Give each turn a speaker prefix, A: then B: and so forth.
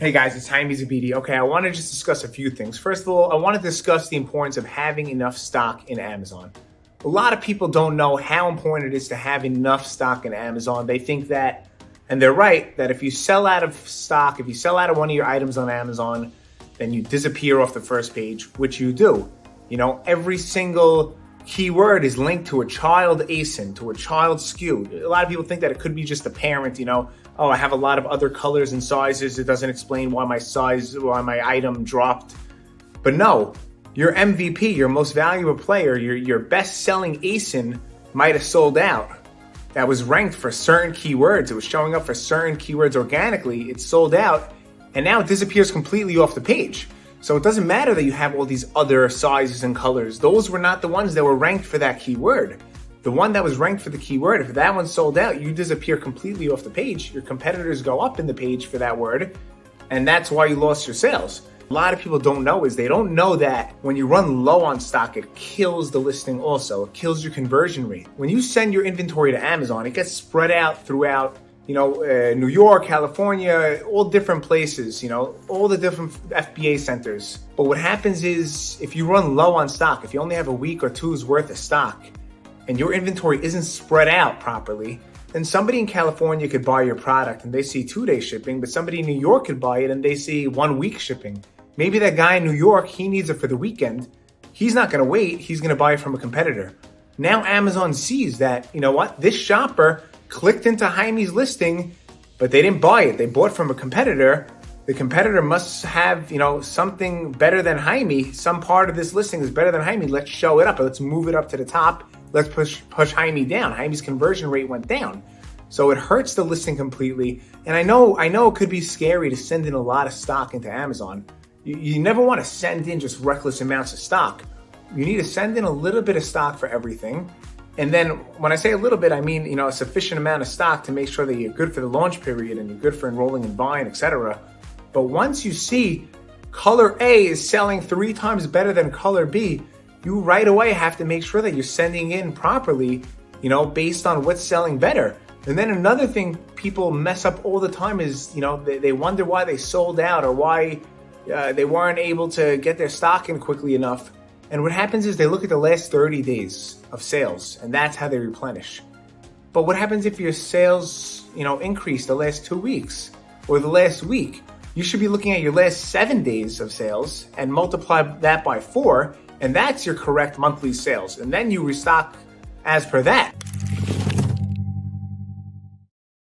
A: Hey guys, it's Hymie Zebede. Okay, I want to just discuss a few things. First of all, I want to discuss the importance of having enough stock in Amazon. A lot of people don't know how important it is to have enough stock in Amazon. They think that, and they're right, that if you sell out of stock, if you sell out of one of your items on Amazon, then you disappear off the first page, which you do. You know, every single keyword is linked to a child ASIN, to a child SKU. A lot of people think that it could be just a parent, oh, I have a lot of other colors and sizes. It doesn't explain why my item dropped. But no, your MVP, your most valuable player, your best-selling ASIN might have sold out. That was ranked for certain keywords. It was showing up for certain keywords organically. It sold out, and now it disappears completely off the page. So it doesn't matter that you have all these other sizes and colors. Those were not the ones that were ranked for that keyword. The one that was ranked for the keyword, if that one sold out, you disappear completely off the page. Your competitors go up in the page for that word, and that's why you lost your sales. A lot of people don't know is they don't know that when you run low on stock, it kills the listing also. It kills your conversion rate. When you send your inventory to Amazon, it gets spread out throughout New York, California, all different places, all the different FBA centers. But what happens is if you run low on stock, if you only have a week or two's worth of stock and your inventory isn't spread out properly, then somebody in California could buy your product and they see 2-day shipping, but somebody in New York could buy it and they see 1 week shipping. Maybe that guy in New York, he needs it for the weekend. He's not going to wait. He's going to buy it from a competitor. Now Amazon sees that, this shopper clicked into Hymie's listing, but they didn't buy it. They bought from a competitor. The competitor must have, something better than Hymie. Some part of this listing is better than Hymie. Let's show it up. Let's move it up to the top. Let's push Hymie down. Hymie's conversion rate went down. So it hurts the listing completely. And I know it could be scary to send in a lot of stock into Amazon. You never want to send in just reckless amounts of stock. You need to send in a little bit of stock for everything. And then when I say a little bit, I mean, a sufficient amount of stock to make sure that you're good for the launch period and you're good for enrolling and buying, etc. But once you see color A is selling 3 times better than color B, you right away have to make sure that you're sending in properly, based on what's selling better. And then another thing people mess up all the time is, they wonder why they sold out or why they weren't able to get their stock in quickly enough. And what happens is they look at the last 30 days of sales, and that's how they replenish. But what happens if your sales, increase the last 2 weeks or the last week? You should be looking at your last 7 days of sales and multiply that by 4, and that's your correct monthly sales. And then you restock as per that.